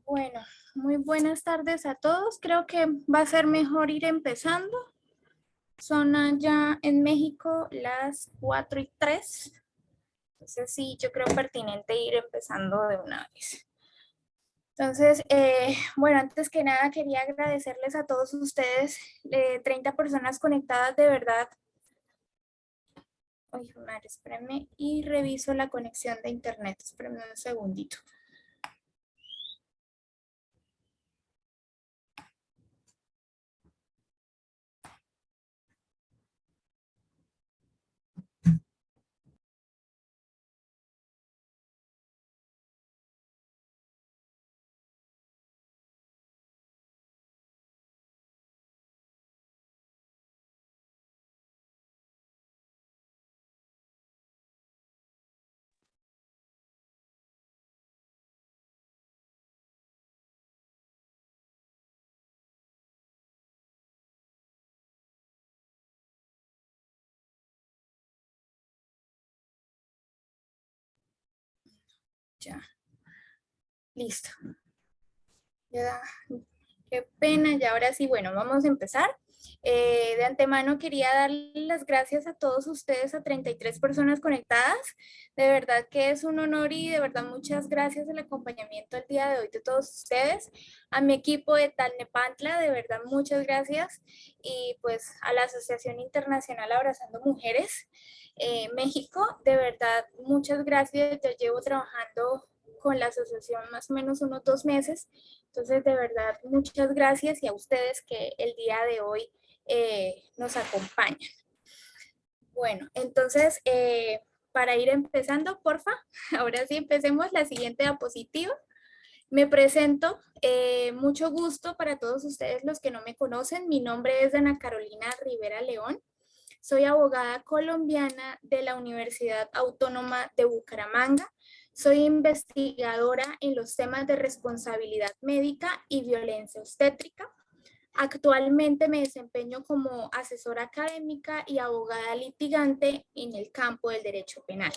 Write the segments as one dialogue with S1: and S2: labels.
S1: Bueno, muy buenas tardes a todos. Creo que va a ser mejor ir empezando. Son allá en México las 4:03. Entonces sí, yo creo pertinente ir empezando de una vez. Entonces, bueno, antes que nada quería agradecerles a todos ustedes, 30 personas conectadas de verdad. Oye, madre, espérenme y reviso la conexión de internet. Espérenme un segundito. Ya, listo. Ya, qué pena, y ahora sí, bueno, vamos a empezar. De antemano quería darles las gracias a todos ustedes, a 33 personas conectadas. De verdad que es un honor y de verdad muchas gracias el acompañamiento el día de hoy de todos ustedes. A mi equipo de Talnepantla, de verdad muchas gracias. Y pues a la Asociación Internacional Abrazando Mujeres México, de verdad muchas gracias. Yo llevo trabajando con la asociación más o menos unos 2 meses. Entonces, de verdad, muchas gracias y a ustedes que el día de hoy nos acompañan. Bueno, entonces, para ir empezando, porfa, ahora sí empecemos la siguiente diapositiva. Me presento, mucho gusto para todos ustedes los que no me conocen. Mi nombre es Ana Carolina Rivera León. Soy abogada colombiana de la Universidad Autónoma de Bucaramanga. Soy investigadora en los temas de responsabilidad médica y violencia obstétrica. Actualmente me desempeño como asesora académica y abogada litigante en el campo del derecho penal.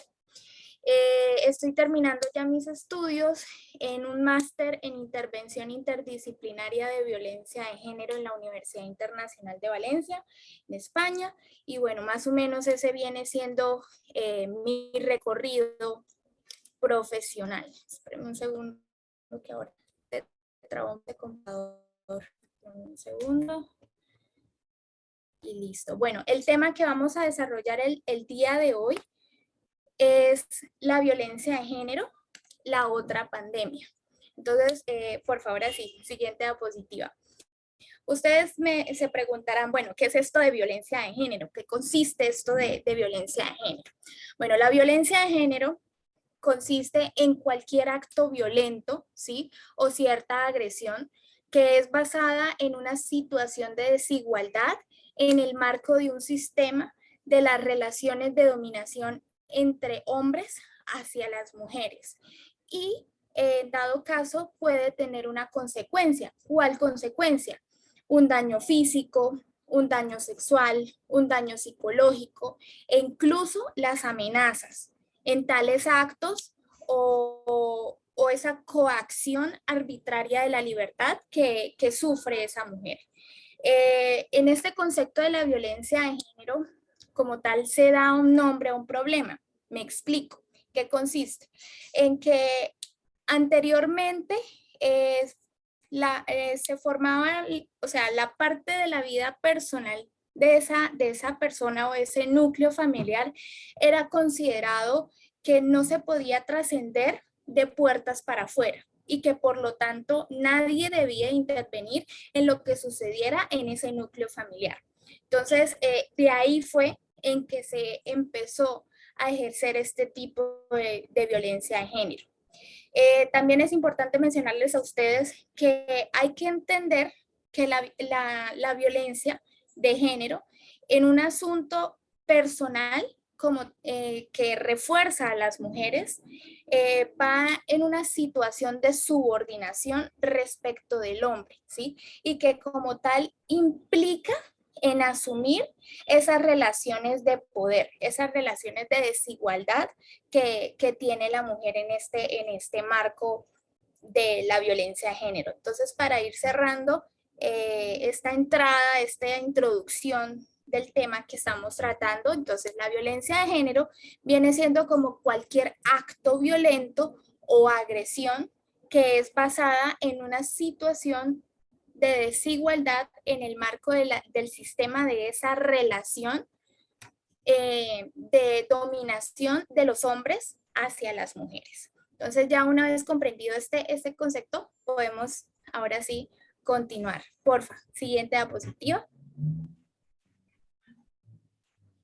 S1: Estoy terminando ya mis estudios en un máster en intervención interdisciplinaria de violencia de género en la Universidad Internacional de Valencia, en España. Y bueno, más o menos ese viene siendo mi recorrido profesional. Espérenme un segundo, que ahora te trabo de computador. Un segundo. Y listo. Bueno, el tema que vamos a desarrollar el día de hoy es la violencia de género, la otra pandemia. Entonces, por favor, así, siguiente diapositiva. Ustedes se preguntarán, bueno, ¿qué es esto de violencia de género? ¿Qué consiste esto de violencia de género? Bueno, la violencia de género consiste en cualquier acto violento, ¿sí? O cierta agresión que es basada en una situación de desigualdad en el marco de un sistema de las relaciones de dominación entre hombres hacia las mujeres. Y en dado caso puede tener una consecuencia. ¿Cuál consecuencia? Un daño físico, un daño sexual, un daño psicológico e incluso las amenazas en tales actos o esa coacción arbitraria de la libertad que sufre esa mujer. En este concepto de la violencia de género, como tal, se da un nombre a un problema. Me explico. ¿Qué consiste? En que anteriormente se formaba, o sea, la parte de la vida personal de esa persona o ese núcleo familiar era considerado que no se podía trascender de puertas para afuera y que por lo tanto nadie debía intervenir en lo que sucediera en ese núcleo familiar. Entonces, de ahí fue en que se empezó a ejercer este tipo de violencia de género. También es importante mencionarles a ustedes que hay que entender que la violencia de género en un asunto personal como que refuerza a las mujeres, va en una situación de subordinación respecto del hombre, ¿sí? Y que como tal implica en asumir esas relaciones de poder, esas relaciones de desigualdad que tiene la mujer en este marco de la violencia de género. Entonces, para ir cerrando esta entrada, esta introducción del tema que estamos tratando, entonces la violencia de género viene siendo como cualquier acto violento o agresión que es basada en una situación de desigualdad en el marco del sistema de esa relación de dominación de los hombres hacia las mujeres. Entonces ya una vez comprendido este concepto, podemos ahora sí continuar. Porfa, siguiente diapositiva.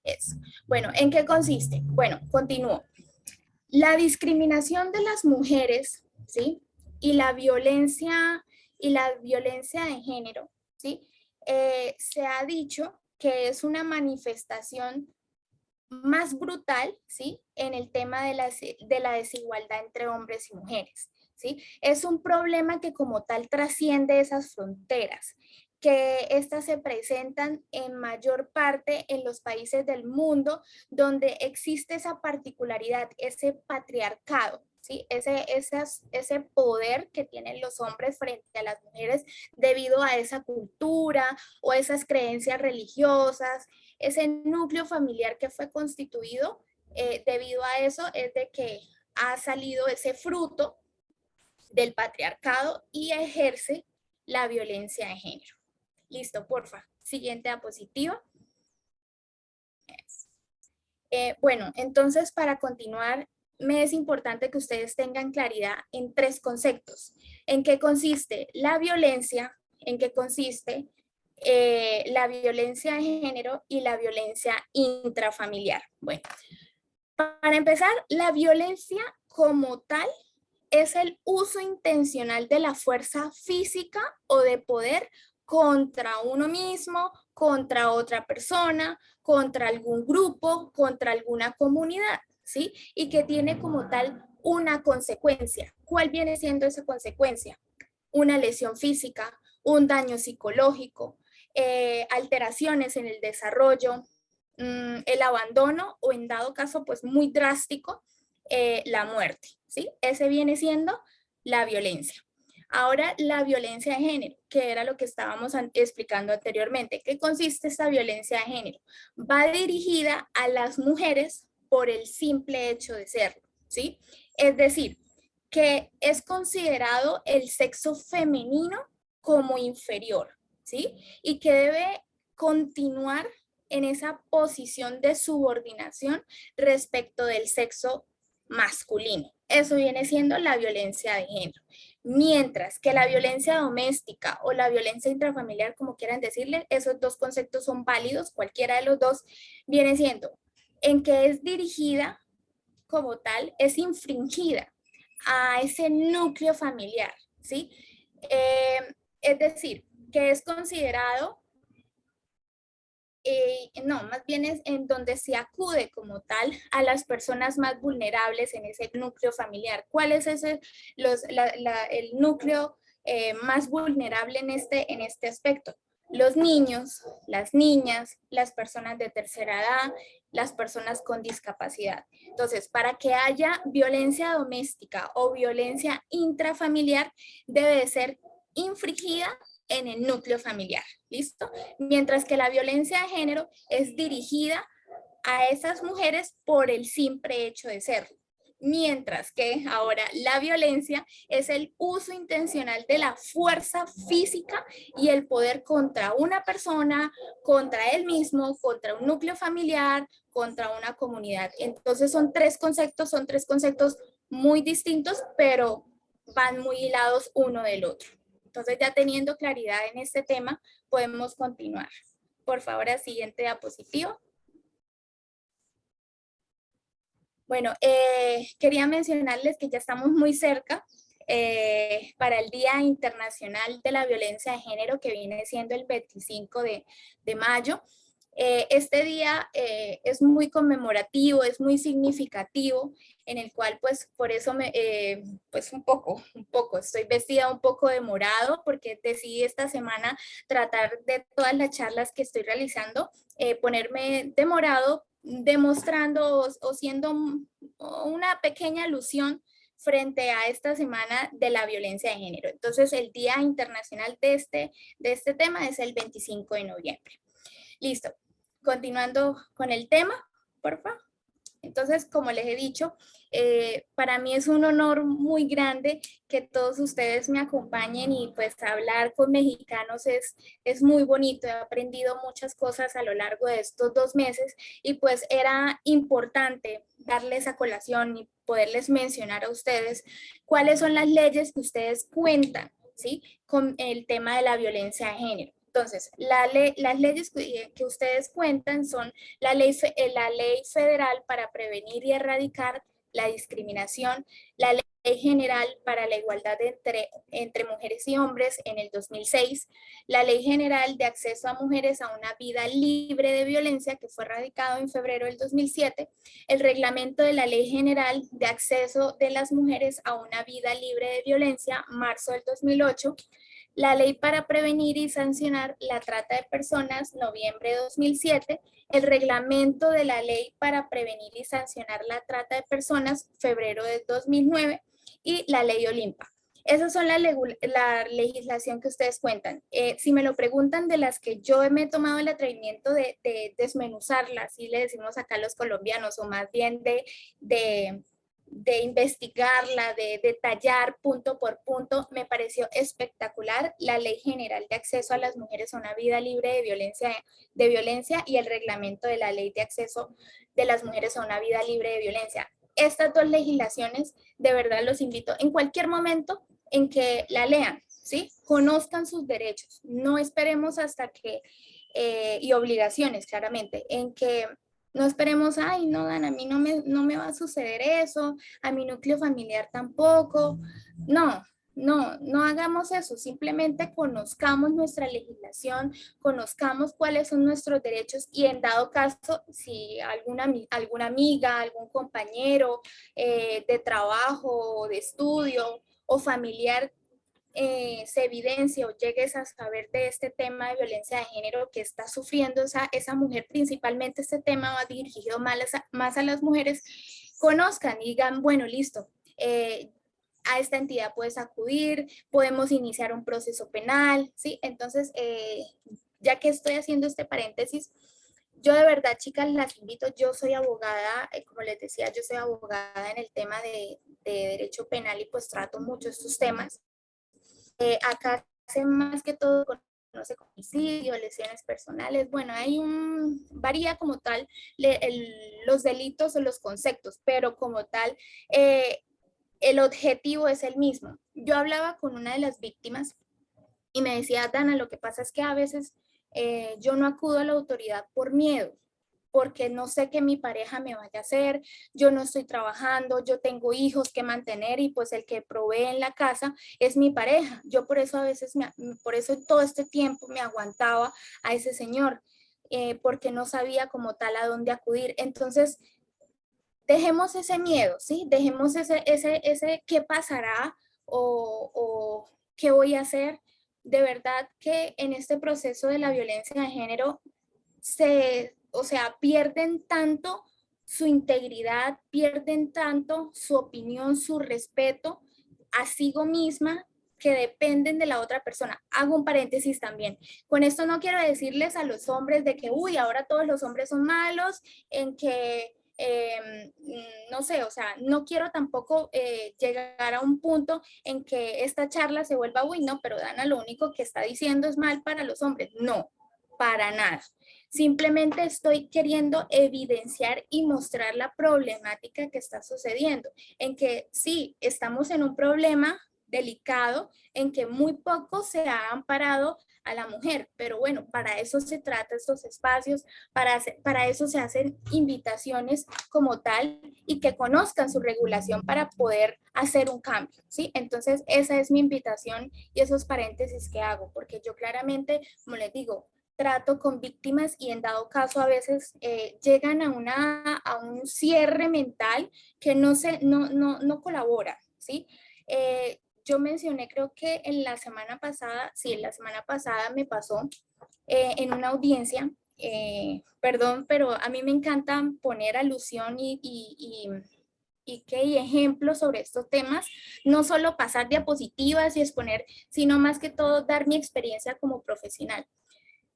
S1: Eso. Bueno, ¿en qué consiste? Bueno, continúo. La discriminación de las mujeres, ¿sí? Y la violencia de género, ¿sí? Se ha dicho que es una manifestación más brutal, ¿sí? En el tema de la desigualdad entre hombres y mujeres, ¿sí? Es un problema que como tal trasciende esas fronteras, que estas se presentan en mayor parte en los países del mundo donde existe esa particularidad, ese patriarcado, ¿sí? Ese poder que tienen los hombres frente a las mujeres debido a esa cultura o esas creencias religiosas, ese núcleo familiar que fue constituido debido a eso es de que ha salido ese fruto del patriarcado y ejerce la violencia de género. Listo, porfa. Siguiente diapositiva. Bueno, entonces para continuar, me es importante que ustedes tengan claridad en tres conceptos. ¿En qué consiste la violencia? ¿En qué consiste la violencia de género y la violencia intrafamiliar? Bueno, para empezar, la violencia como tal es el uso intencional de la fuerza física o de poder contra uno mismo, contra otra persona, contra algún grupo, contra alguna comunidad, ¿sí? Y que tiene como tal una consecuencia. ¿Cuál viene siendo esa consecuencia? Una lesión física, un daño psicológico, alteraciones en el desarrollo, el abandono o en dado caso pues muy drástico, la muerte, ¿sí? Ese viene siendo la violencia. Ahora, la violencia de género, que era lo que estábamos explicando anteriormente. ¿Qué consiste esta violencia de género? Va dirigida a las mujeres por el simple hecho de serlo, ¿sí? Es decir, que es considerado el sexo femenino como inferior, ¿sí? Y que debe continuar en esa posición de subordinación respecto del sexo masculino. Eso viene siendo la violencia de género. Mientras que la violencia doméstica o la violencia intrafamiliar, como quieran decirle, esos dos conceptos son válidos, cualquiera de los dos viene siendo en que es dirigida como tal, es infringida a ese núcleo familiar, ¿sí? Es decir, que es considerado no, más bien es en donde se acude como tal a las personas más vulnerables en ese núcleo familiar. ¿Cuál es el núcleo más vulnerable en este aspecto? Los niños, las niñas, las personas de tercera edad, las personas con discapacidad. Entonces, para que haya violencia doméstica o violencia intrafamiliar, debe de ser infringida en el núcleo familiar. ¿Listo? Mientras que la violencia de género es dirigida a esas mujeres por el simple hecho de serlo. Mientras que ahora la violencia es el uso intencional de la fuerza física y el poder contra una persona, contra él mismo, contra un núcleo familiar, contra una comunidad. Entonces son tres conceptos muy distintos, pero van muy hilados uno del otro. Entonces ya teniendo claridad en este tema, podemos continuar. Por favor, la siguiente diapositiva. Bueno, quería mencionarles que ya estamos muy cerca para el Día Internacional de la Violencia de Género, que viene siendo el 25 de mayo. Este día es muy conmemorativo, es muy significativo, en el cual pues por eso pues un poco, estoy vestida un poco de morado porque decidí esta semana tratar de todas las charlas que estoy realizando, ponerme de morado, demostrando o siendo una pequeña alusión frente a esta semana de la violencia de género. Entonces, el Día Internacional de este tema es el 25 de noviembre. Listo. Continuando con el tema, por favor. Entonces, como les he dicho, para mí es un honor muy grande que todos ustedes me acompañen y pues hablar con mexicanos es muy bonito. He aprendido muchas cosas a lo largo de estos 2 meses y pues era importante darles a colación y poderles mencionar a ustedes cuáles son las leyes que ustedes cuentan, ¿sí? Con el tema de la violencia de género. Entonces, las leyes que ustedes cuentan son la ley federal para prevenir y erradicar la discriminación, la ley general para la igualdad entre mujeres y hombres en el 2006, la ley general de acceso a mujeres a una vida libre de violencia que fue radicado en febrero del 2007, el reglamento de la ley general de acceso de las mujeres a una vida libre de violencia, marzo del 2008, la ley para prevenir y sancionar la trata de personas, noviembre de 2007, el reglamento de la ley para prevenir y sancionar la trata de personas, febrero de 2009, y la ley Olimpa. Esas son la legislación que ustedes cuentan. Si me lo preguntan, de las que yo me he tomado el atrevimiento de desmenuzarlas, así le decimos acá a los colombianos, o más bien de investigarla, de detallar punto por punto, me pareció espectacular la Ley General de Acceso a las Mujeres a una Vida Libre de violencia y el reglamento de la Ley de Acceso de las Mujeres a una Vida Libre de Violencia. Estas dos legislaciones, de verdad los invito en cualquier momento en que la lean, ¿sí? Conozcan sus derechos, no esperemos hasta que, y obligaciones claramente, en que no esperemos, ay, no, Dan, a mí no me va a suceder eso, a mi núcleo familiar tampoco. No, no hagamos eso, simplemente conozcamos nuestra legislación, conozcamos cuáles son nuestros derechos y en dado caso, si alguna amiga, algún compañero de trabajo, de estudio o familiar se evidencie o llegues a saber de este tema de violencia de género que está sufriendo esa mujer, principalmente este tema va dirigido más a las mujeres, conozcan y digan, bueno, listo, a esta entidad puedes acudir, podemos iniciar un proceso penal, ¿sí? Entonces, ya que estoy haciendo este paréntesis, yo de verdad, chicas, las invito, yo soy abogada, como les decía, yo soy abogada en el tema de derecho penal y pues trato mucho estos temas. Acá se más que todo conoce como homicidio, lesiones personales, bueno, varía como tal los delitos o los conceptos, pero como tal, el objetivo es el mismo. Yo hablaba con una de las víctimas y me decía, Dana, lo que pasa es que a veces yo no acudo a la autoridad por miedo, porque no sé qué mi pareja me vaya a hacer, yo no estoy trabajando, yo tengo hijos que mantener y pues el que provee en la casa es mi pareja. Yo por eso a veces, por eso todo este tiempo me aguantaba a ese señor, porque no sabía como tal a dónde acudir. Entonces, dejemos ese miedo, ¿sí? Dejemos ese qué pasará o qué voy a hacer. De verdad que en este proceso de la violencia de género o sea, pierden tanto su integridad, pierden tanto su opinión, su respeto a sí misma que dependen de la otra persona. Hago un paréntesis también. Con esto no quiero decirles a los hombres de que, uy, ahora todos los hombres son malos, en que no sé, o sea, no quiero tampoco llegar a un punto en que esta charla se vuelva, uy, no, pero Dana lo único que está diciendo es mal para los hombres. No, para nada. Simplemente estoy queriendo evidenciar y mostrar la problemática que está sucediendo, en que sí, estamos en un problema delicado, en que muy poco se ha amparado a la mujer, pero bueno, para eso se trata estos espacios, para eso se hacen invitaciones como tal y que conozcan su regulación para poder hacer un cambio, ¿sí? Entonces, esa es mi invitación y esos paréntesis que hago, porque yo claramente, como les digo, trato con víctimas y en dado caso a veces llegan a un cierre mental que no colabora, ¿sí? Yo mencioné, creo que en la semana pasada, sí, en la semana pasada me pasó en una audiencia, perdón, pero a mí me encanta poner alusión y ejemplos sobre estos temas, no solo pasar diapositivas y exponer, sino más que todo dar mi experiencia como profesional.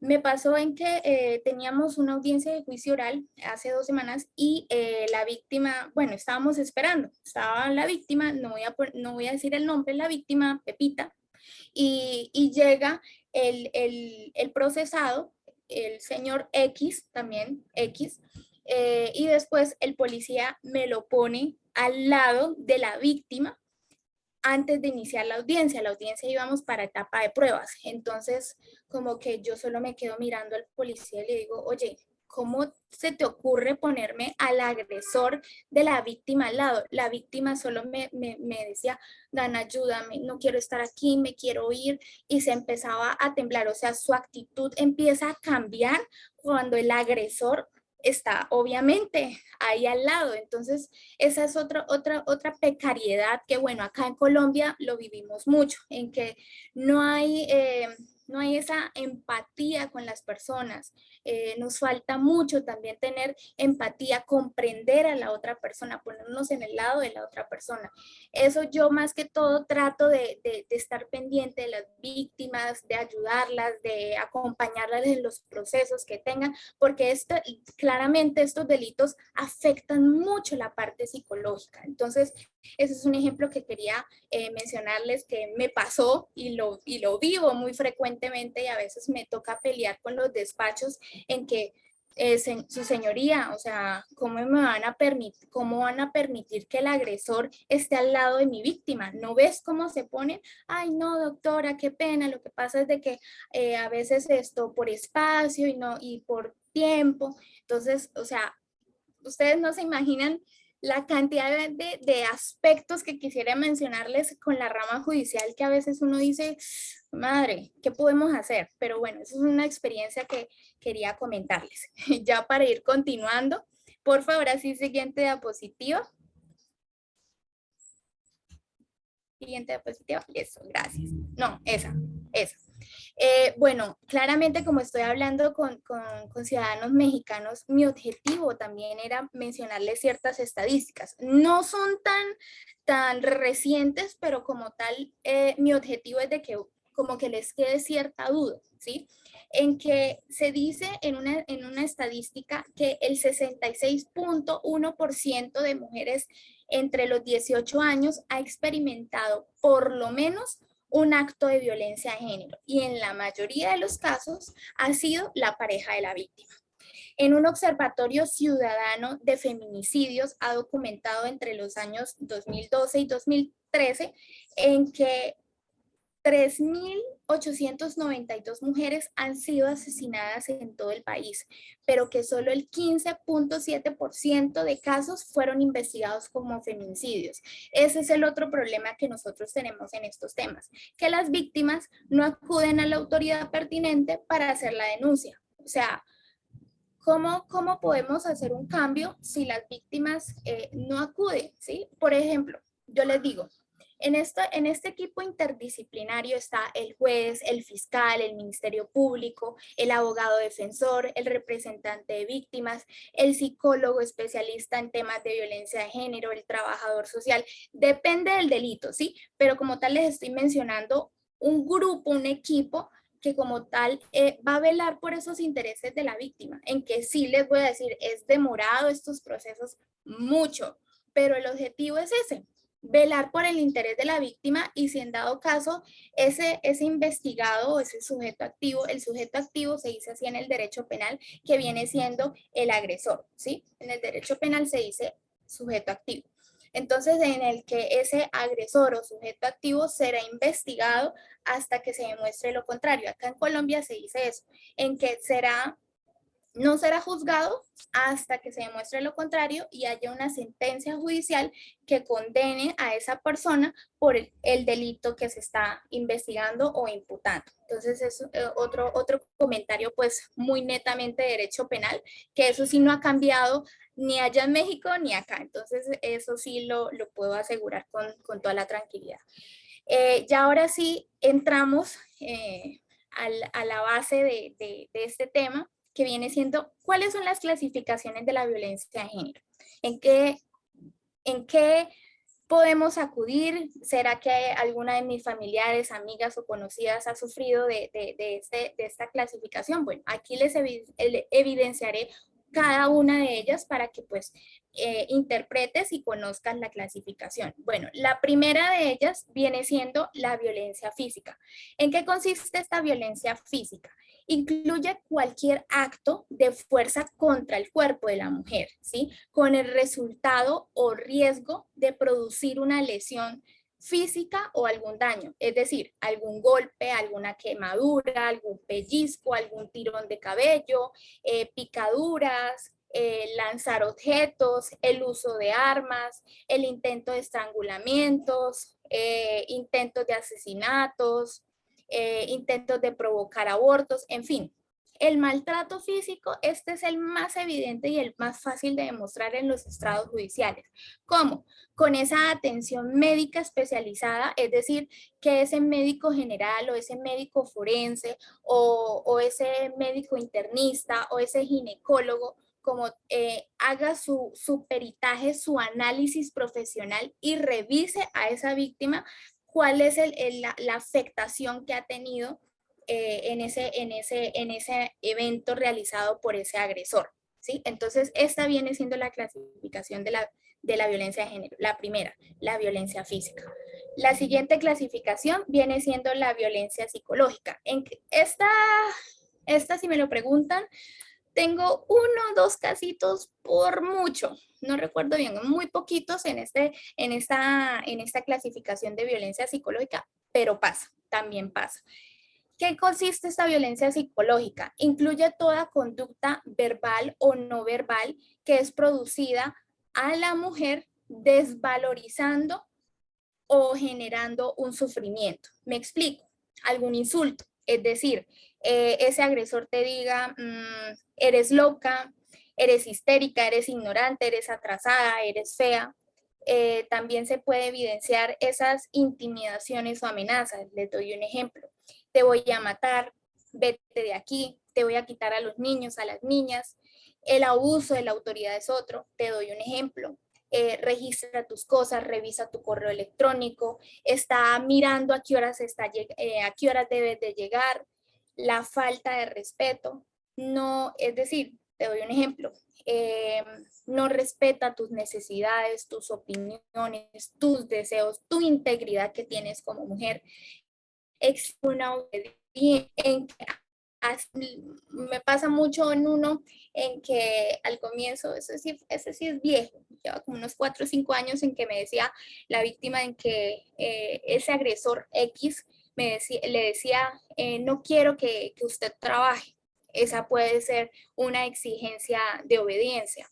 S1: Me pasó en que teníamos una audiencia de juicio oral hace 2 semanas y la víctima, bueno, estábamos esperando, estaba la víctima, no voy a decir el nombre, la víctima, Pepita, y llega el procesado, el señor X, también X, y después el policía me lo pone al lado de la víctima antes de iniciar la audiencia íbamos para etapa de pruebas, entonces como que yo solo me quedo mirando al policía y le digo, oye, ¿cómo se te ocurre ponerme al agresor de la víctima al lado? La víctima solo me decía, Dan, ayúdame, no quiero estar aquí, me quiero ir, y se empezaba a temblar, o sea, su actitud empieza a cambiar cuando el agresor está obviamente ahí al lado. Entonces, esa es otra precariedad que, bueno, acá en Colombia lo vivimos mucho, en que no hay, no hay esa empatía con las personas. Nos falta mucho también tener empatía, comprender a la otra persona, ponernos en el lado de la otra persona. Eso yo más que todo trato de estar pendiente de las víctimas, de ayudarlas, de acompañarlas en los procesos que tengan, porque claramente estos delitos afectan mucho la parte psicológica. Entonces, ese es un ejemplo que quería mencionarles que me pasó y lo vivo muy frecuentemente y a veces me toca pelear con los despachos en que su señoría, o sea, ¿cómo van a permitir que el agresor esté al lado de mi víctima? ¿No ves cómo se ponen? Ay, no, doctora, qué pena. Lo que pasa es de que a veces esto por espacio y por tiempo. Entonces, o sea, ustedes no se imaginan la cantidad de aspectos que quisiera mencionarles con la rama judicial que a veces uno dice, madre, ¿qué podemos hacer? Pero bueno, eso es una experiencia que quería comentarles. Ya para ir continuando, por favor, así siguiente diapositiva. Siguiente diapositiva, eso, gracias. No, esa. Bueno, claramente como estoy hablando con ciudadanos mexicanos, mi objetivo también era mencionarles ciertas estadísticas. No son tan recientes, pero como tal, mi objetivo es de que como que les quede cierta duda, ¿sí? En que se dice en una estadística que el 66.1% de mujeres entre los 18 años ha experimentado por lo menos un acto de violencia de género y en la mayoría de los casos ha sido la pareja de la víctima. En un observatorio ciudadano de feminicidios ha documentado entre los años 2012 y 2013 en que 3.892 mujeres han sido asesinadas en todo el país, pero que solo el 15.7% de casos fueron investigados como feminicidios. Ese es el otro problema que nosotros tenemos en estos temas, que las víctimas no acuden a la autoridad pertinente para hacer la denuncia. O sea, ¿cómo podemos hacer un cambio si las víctimas no acuden? ¿Sí? Por ejemplo, yo les digo, en este equipo interdisciplinario está el juez, el fiscal, el ministerio público, el abogado defensor, el representante de víctimas, el psicólogo especialista en temas de violencia de género, el trabajador social. Depende del delito, ¿sí? Pero como tal les estoy mencionando un grupo, un equipo que como tal va a velar por esos intereses de la víctima, en que sí les voy a decir, es demorado estos procesos mucho, pero el objetivo es ese, velar por el interés de la víctima y si en dado caso ese investigado o ese sujeto activo, el sujeto activo se dice así en el derecho penal, que viene siendo el agresor, ¿sí? En el derecho penal se dice sujeto activo. Entonces, en el que ese agresor o sujeto activo será investigado hasta que se demuestre lo contrario. Acá en Colombia se dice eso, en que no será juzgado hasta que se demuestre lo contrario y haya una sentencia judicial que condene a esa persona por el delito que se está investigando o imputando. Entonces es otro comentario pues muy netamente de derecho penal, que eso sí no ha cambiado ni allá en México ni acá. Entonces eso sí lo puedo asegurar con toda la tranquilidad. Ya ahora sí entramos a la base de este tema, que viene siendo cuáles son las clasificaciones de la violencia de género, en qué ¿En qué podemos acudir? ¿Será que alguna de mis familiares, amigas o conocidas ha sufrido de esta clasificación? Bueno, aquí les evidenciaré cada una de ellas para que pues interpretes y conozcas la clasificación. Bueno, la primera de ellas viene siendo la violencia física. ¿En qué consiste esta violencia física? Incluye cualquier acto de fuerza contra el cuerpo de la mujer, ¿sí? Con el resultado o riesgo de producir una lesión física o algún daño, es decir, algún golpe, alguna quemadura, algún pellizco, algún tirón de cabello, picaduras, lanzar objetos, el uso de armas, el intento de estrangulamientos, intentos de asesinatos, intentos de provocar abortos, en fin. El maltrato físico, este es el más evidente y el más fácil de demostrar en los estrados judiciales. ¿Cómo? Con esa atención médica especializada, es decir, que ese médico general o ese médico forense o ese médico internista o ese ginecólogo como haga su peritaje, su análisis profesional y revise a esa víctima cuál es la afectación que ha tenido en ese evento realizado por ese agresor, ¿sí? Entonces, esta viene siendo la clasificación de la violencia de género. La primera, la violencia física. La siguiente clasificación viene siendo la violencia psicológica. Esta, si me lo preguntan, tengo uno o dos casitos por mucho, no recuerdo bien, muy poquitos en esta clasificación de violencia psicológica, pero pasa, también pasa. ¿Qué consiste esta violencia psicológica? Incluye toda conducta verbal o no verbal que es producida a la mujer desvalorizando o generando un sufrimiento. Me explico, algún insulto, es decir, ese agresor te diga, eres loca, eres histérica, eres ignorante, eres atrasada, eres fea. También se puede evidenciar esas intimidaciones o amenazas. Les doy un ejemplo. Te voy a matar, vete de aquí, te voy a quitar a los niños, a las niñas. El abuso de la autoridad es otro. Te doy un ejemplo. Registra tus cosas, revisa tu correo electrónico, está mirando a qué horas, a qué horas debes de llegar, la falta de respeto, no, es decir, te doy un ejemplo, no respeta tus necesidades, tus opiniones, tus deseos, tu integridad que tienes como mujer, es una obediencia en que me pasa mucho en uno en que al comienzo, ese sí es viejo, lleva como unos 4 o 5 años en que me decía la víctima en que ese agresor X le decía, no quiero que usted trabaje. Esa puede ser una exigencia de obediencia.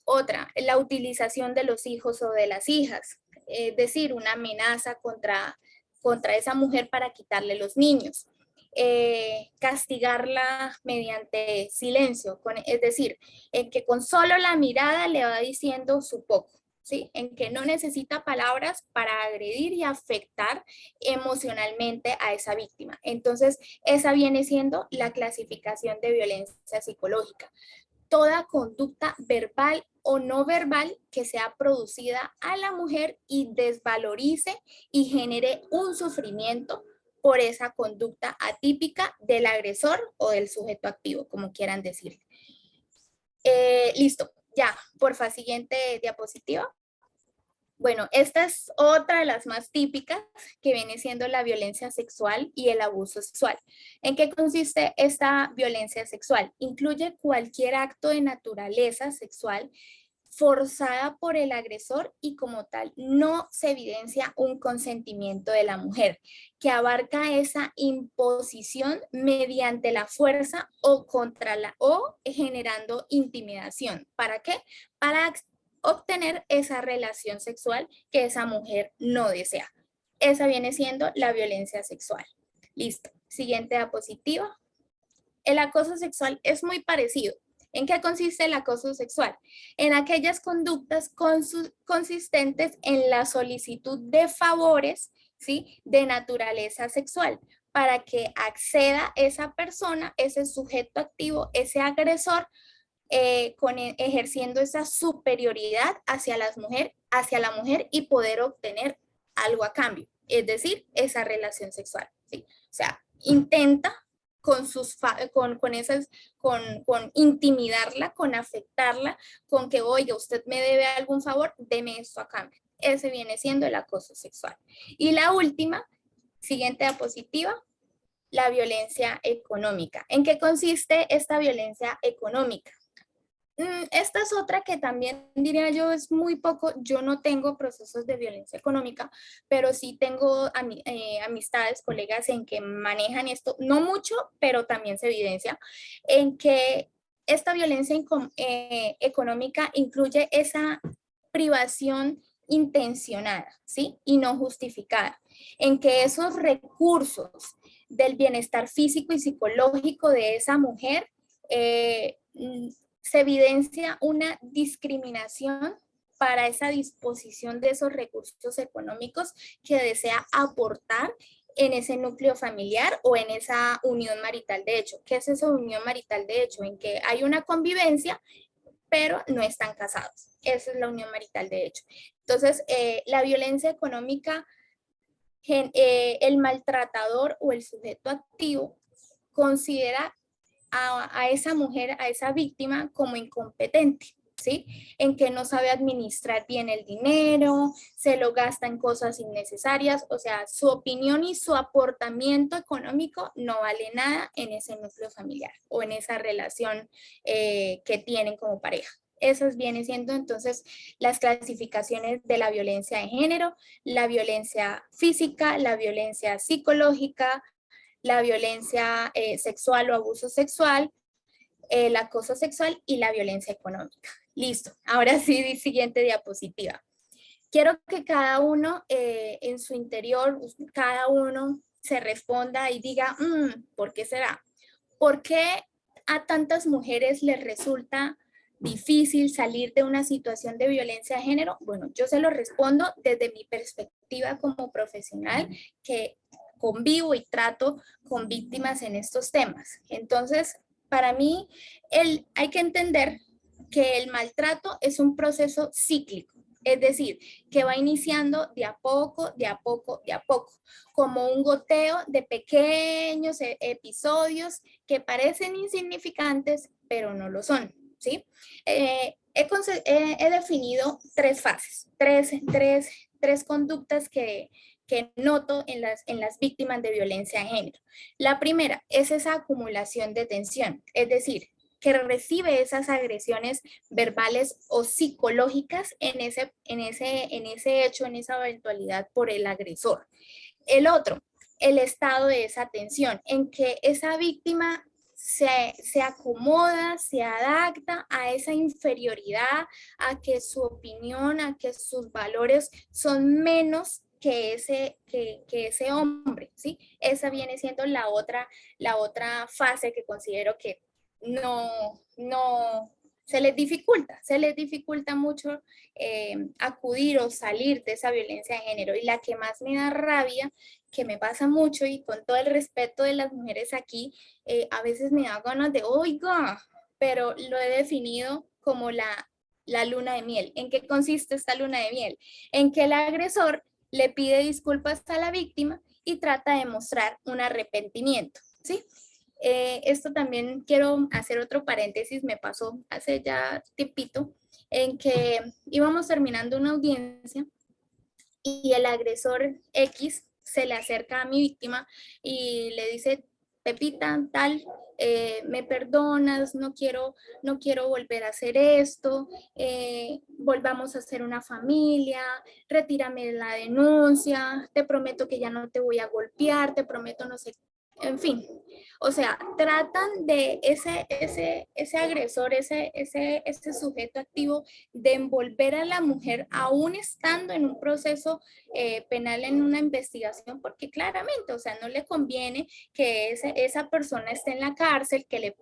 S1: Otra, la utilización de los hijos o de las hijas, es decir, una amenaza contra esa mujer para quitarle los niños. Castigarla mediante silencio, es decir, en que con solo la mirada le va diciendo su poco, ¿sí? En que no necesita palabras para agredir y afectar emocionalmente a esa víctima. Entonces, esa viene siendo la clasificación de violencia psicológica. Toda conducta verbal o no verbal que sea producida a la mujer y desvalorice y genere un sufrimiento por esa conducta atípica del agresor o del sujeto activo, como quieran decir. Listo, ya, porfa, siguiente diapositiva. Bueno, esta es otra de las más típicas que viene siendo la violencia sexual y el abuso sexual. ¿En qué consiste esta violencia sexual? Incluye cualquier acto de naturaleza sexual forzada por el agresor y como tal no se evidencia un consentimiento de la mujer, que abarca esa imposición mediante la fuerza o o generando intimidación. ¿Para qué? Para obtener esa relación sexual que esa mujer no desea. Esa viene siendo la violencia sexual. Listo. Siguiente diapositiva. El acoso sexual es muy parecido. ¿En qué consiste el acoso sexual? En aquellas conductas consistentes en la solicitud de favores, ¿sí? De naturaleza sexual, para que acceda esa persona, ese sujeto activo, ese agresor, ejerciendo esa superioridad hacia la mujer y poder obtener algo a cambio, es decir, esa relación sexual, ¿sí? O sea, intenta con intimidarla, con afectarla, con que, oiga, usted me debe algún favor, deme esto a cambio. Ese viene siendo el acoso sexual. Y la última, siguiente diapositiva, la violencia económica. ¿En qué consiste esta violencia económica? Esta es otra que también diría yo es muy poco. Yo no tengo procesos de violencia económica, pero sí tengo amistades, colegas en que manejan esto, no mucho, pero también se evidencia en que esta violencia económica incluye esa privación intencionada, ¿sí? Y no justificada, en que esos recursos del bienestar físico y psicológico de esa mujer se evidencia una discriminación para esa disposición de esos recursos económicos que desea aportar en ese núcleo familiar o en esa unión marital de hecho. ¿Qué es esa unión marital de hecho? En que hay una convivencia, pero no están casados. Esa es la unión marital de hecho. Entonces, la violencia económica, el maltratador o el sujeto activo considera a esa mujer, a esa víctima como incompetente, ¿sí? En que no sabe administrar bien el dinero, se lo gasta en cosas innecesarias, o sea, su opinión y su aportamiento económico no vale nada en ese núcleo familiar o en esa relación que tienen como pareja. Esas vienen siendo entonces las clasificaciones de la violencia de género, la violencia física, la violencia psicológica, la violencia sexual o abuso sexual, el acoso sexual y la violencia económica. Listo, ahora sí, siguiente diapositiva. Quiero que cada uno en su interior, cada uno se responda y diga, ¿por qué será? ¿Por qué a tantas mujeres les resulta difícil salir de una situación de violencia de género? Bueno, yo se lo respondo desde mi perspectiva como profesional que convivo y trato con víctimas en estos temas. Entonces, para mí, hay que entender que el maltrato es un proceso cíclico, es decir, que va iniciando de a poco, de a poco, de a poco, como un goteo de pequeños episodios que parecen insignificantes, pero no lo son, ¿sí? He definido tres fases, tres conductas que noto en las víctimas de violencia de género. La primera es esa acumulación de tensión, es decir, que recibe esas agresiones verbales o psicológicas en ese hecho, en esa eventualidad por el agresor. El otro, el estado de esa tensión, en que esa víctima se acomoda, se adapta a esa inferioridad, a que su opinión, a que sus valores son menos que ese hombre, ¿sí? Esa viene siendo la otra fase que considero que no se les dificulta mucho acudir o salir de esa violencia de género. Y la que más me da rabia, que me pasa mucho y con todo el respeto de las mujeres aquí, a veces me da ganas de, oiga, pero lo he definido como la luna de miel. ¿En qué consiste esta luna de miel? En que el agresor le pide disculpas a la víctima y trata de mostrar un arrepentimiento, ¿sí? Esto también quiero hacer otro paréntesis, me pasó hace ya tipito, en que íbamos terminando una audiencia y el agresor X se le acerca a mi víctima y le dice, Pepita, tal, me perdonas, no quiero volver a hacer esto, volvamos a ser una familia, retírame la denuncia, te prometo que ya no te voy a golpear, te prometo no sé, en fin. O sea, tratan de ese agresor, ese sujeto activo, de envolver a la mujer aún estando en un proceso penal, en una investigación, porque claramente, o sea, no le conviene que esa persona esté en la cárcel, que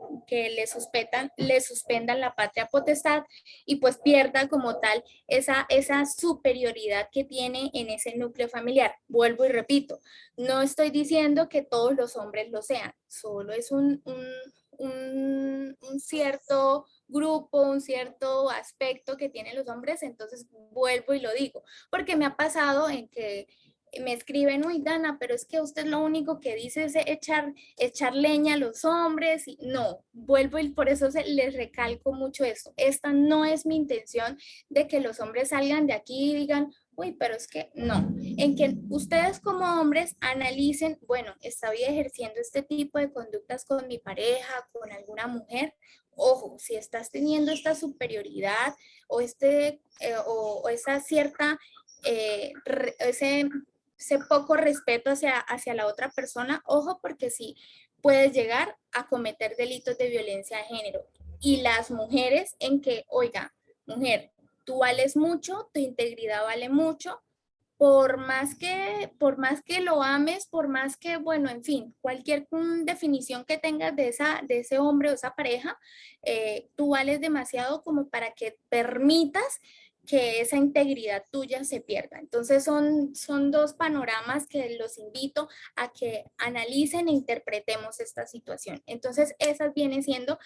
S1: le suspendan la patria potestad y pues pierda como tal esa superioridad que tiene en ese núcleo familiar. Vuelvo y repito, no estoy diciendo que todos los hombres lo sean, solo es un cierto grupo un cierto aspecto que tienen los hombres, entonces vuelvo y lo digo, porque me ha pasado en que me escriben, uy, Dana, pero es que usted lo único que dice es echar leña a los hombres, y no, vuelvo y por eso les recalco mucho esto. Esta no es mi intención de que los hombres salgan de aquí y digan, uy, pero es que no, en que ustedes como hombres analicen, bueno, ¿estaba ejerciendo este tipo de conductas con mi pareja, con alguna mujer? Ojo, si estás teniendo esta superioridad o, o esa cierta, ese poco respeto hacia la otra persona, ojo, porque sí puedes llegar a cometer delitos de violencia de género. Y las mujeres en que, oiga, mujer, tú vales mucho, tu integridad vale mucho, por más que lo ames, por más que, bueno, en fin, cualquier definición que tengas de ese hombre o esa pareja, tú vales demasiado como para que permitas que esa integridad tuya se pierda. Entonces son dos panoramas que los invito a que analicen e interpretemos esta situación. Entonces esas vienen siendo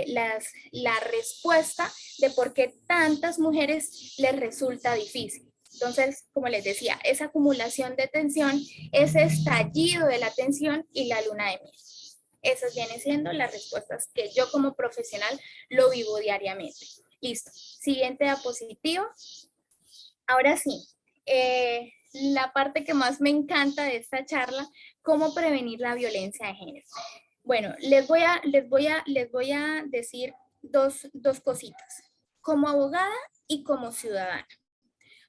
S1: la respuesta de por qué tantas mujeres les resulta difícil. Entonces, como les decía, esa acumulación de tensión, ese estallido de la tensión y la luna de miel. Esas vienen siendo las respuestas que yo como profesional lo vivo diariamente. Listo. Siguiente diapositiva. Ahora sí, la parte que más me encanta de esta charla, cómo prevenir la violencia de género. Bueno, les voy a decir dos cositas. Como abogada y como ciudadana.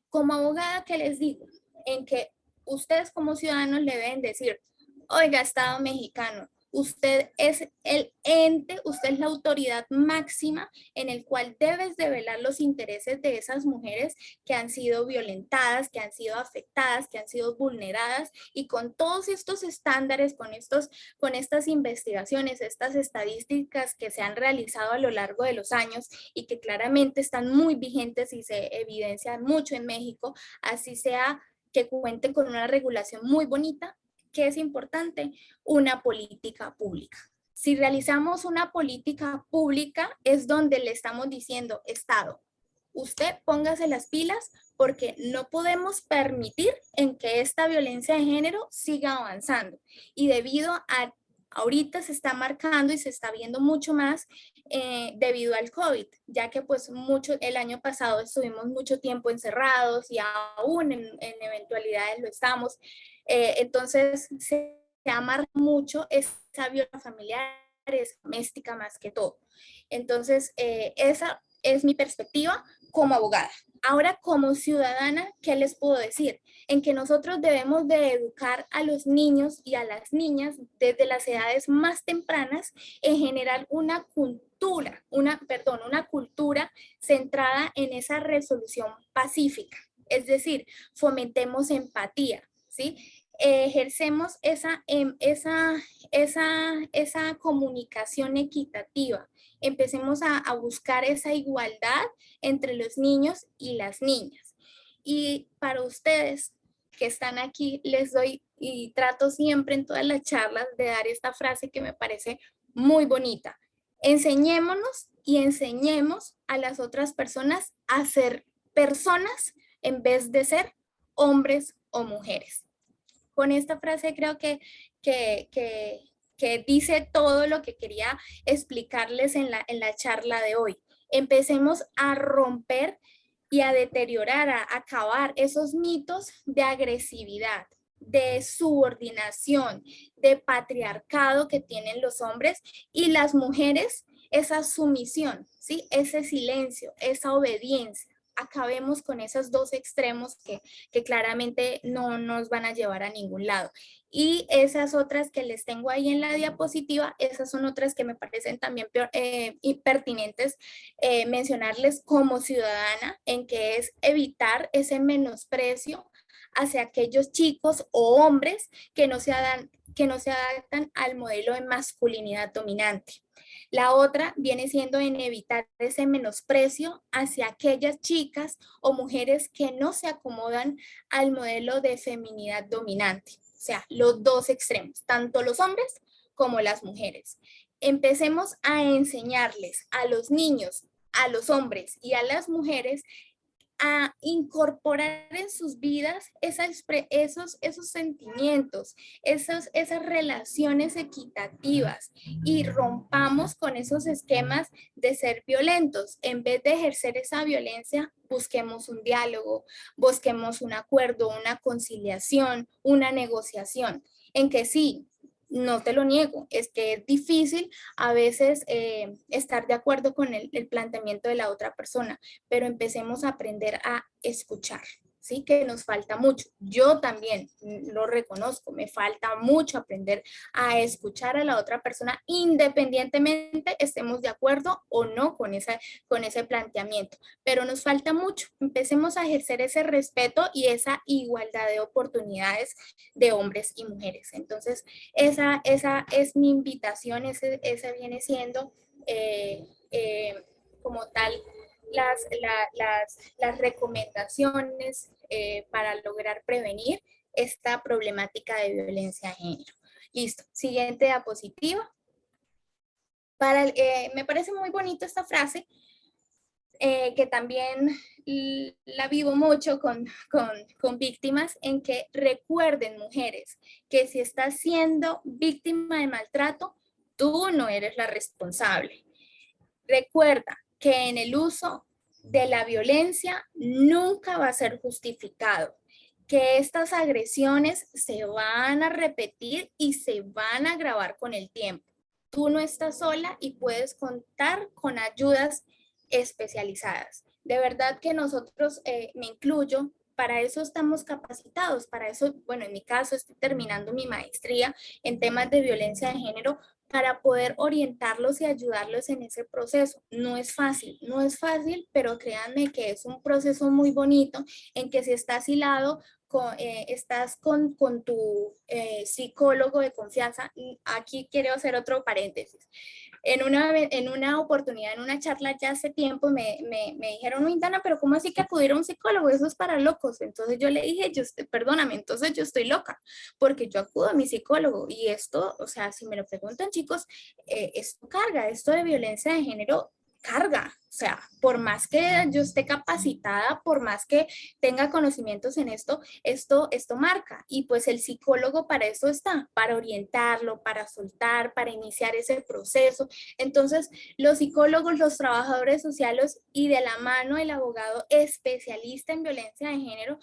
S1: Como abogada, ¿qué les digo? En que ustedes como ciudadanos le deben decir, oiga, Estado mexicano, usted es el ente, usted es la autoridad máxima en el cual debes de velar los intereses de esas mujeres que han sido violentadas, que han sido afectadas, que han sido vulneradas, y con todos estos estándares, con estas investigaciones, estas estadísticas que se han realizado a lo largo de los años y que claramente están muy vigentes y se evidencian mucho en México, así sea que cuenten con una regulación muy bonita. ¿Qué es importante? Una política pública. Si realizamos una política pública, es donde le estamos diciendo, Estado, usted póngase las pilas porque no podemos permitir en que esta violencia de género siga avanzando. Y debido a, ahorita se está marcando y se está viendo mucho más debido al COVID, ya que pues el año pasado estuvimos mucho tiempo encerrados y aún en eventualidades lo estamos. Entonces se amarra mucho esa violencia familiar, es doméstica más que todo. Entonces, esa es mi perspectiva como abogada. Ahora, como ciudadana, ¿qué les puedo decir? En que nosotros debemos de educar a los niños y a las niñas desde las edades más tempranas en generar una cultura centrada en esa resolución pacífica. Es decir, fomentemos empatía, ¿sí? Ejercemos esa comunicación equitativa. Empecemos a buscar esa igualdad entre los niños y las niñas. Y para ustedes que están aquí, les doy y trato siempre en todas las charlas de dar esta frase que me parece muy bonita. Enseñémonos y enseñemos a las otras personas a ser personas en vez de ser hombres o mujeres. Con esta frase creo que, que, que dice todo lo que quería explicarles en la charla de hoy. Empecemos a romper y a deteriorar, a acabar esos mitos de agresividad, de subordinación, de patriarcado que tienen los hombres y las mujeres, esa sumisión, ¿sí? Ese silencio, esa obediencia. Acabemos con esos dos extremos que claramente no nos van a llevar a ningún lado. Y esas otras que les tengo ahí en la diapositiva, esas son otras que me parecen también pertinentes mencionarles como ciudadana, en que es evitar ese menosprecio hacia aquellos chicos o hombres que no se adaptan al modelo de masculinidad dominante. La otra viene siendo en evitar ese menosprecio hacia aquellas chicas o mujeres que no se acomodan al modelo de feminidad dominante. O sea, los dos extremos, tanto los hombres como las mujeres. Empecemos a enseñarles a los niños a los hombres y a las mujeres a incorporar en sus vidas esos sentimientos, esas relaciones equitativas y rompamos con esos esquemas de ser violentos. En vez de ejercer esa violencia, busquemos un diálogo, busquemos un acuerdo, una conciliación, una negociación, en que sí, no te lo niego, es que es difícil a veces estar de acuerdo con el planteamiento de la otra persona, pero empecemos a aprender a escuchar, ¿sí? Que nos falta mucho. Yo también lo reconozco, me falta mucho aprender a escuchar a la otra persona independientemente estemos de acuerdo o no con ese planteamiento, pero nos falta mucho. Empecemos a ejercer ese respeto y esa igualdad de oportunidades de hombres y mujeres. Entonces, esa es mi invitación, ese viene siendo como tal las recomendaciones para lograr prevenir esta problemática de violencia de género. Listo, siguiente diapositiva. Me parece muy bonita esta frase, que también la vivo mucho con víctimas, en que recuerden, mujeres, que si estás siendo víctima de maltrato, tú no eres la responsable. Recuerda que en el uso de la violencia nunca va a ser justificado, que estas agresiones se van a repetir y se van a agravar con el tiempo. Tú no estás sola y puedes contar con ayudas especializadas. De verdad que nosotros, me incluyo, para eso estamos capacitados, para eso, bueno, en mi caso estoy terminando mi maestría en temas de violencia de género, para poder orientarlos y ayudarlos en ese proceso. No es fácil, no es fácil, pero créanme que es un proceso muy bonito en que si estás hilado, estás con tu psicólogo de confianza. Aquí quiero hacer otro paréntesis. En una oportunidad, en una charla ya hace tiempo, me dijeron, no, Indana, pero ¿cómo así que acudir a un psicólogo? Eso es para locos. Entonces yo le dije, perdóname, entonces yo estoy loca, porque yo acudo a mi psicólogo. Y esto, o sea, si me lo preguntan, chicos, esto carga, esto de violencia de género carga, o sea, por más que yo esté capacitada, por más que tenga conocimientos en esto marca, y pues el psicólogo para eso está, para orientarlo, para soltar, para iniciar ese proceso. Entonces, los psicólogos, los trabajadores sociales y de la mano el abogado especialista en violencia de género,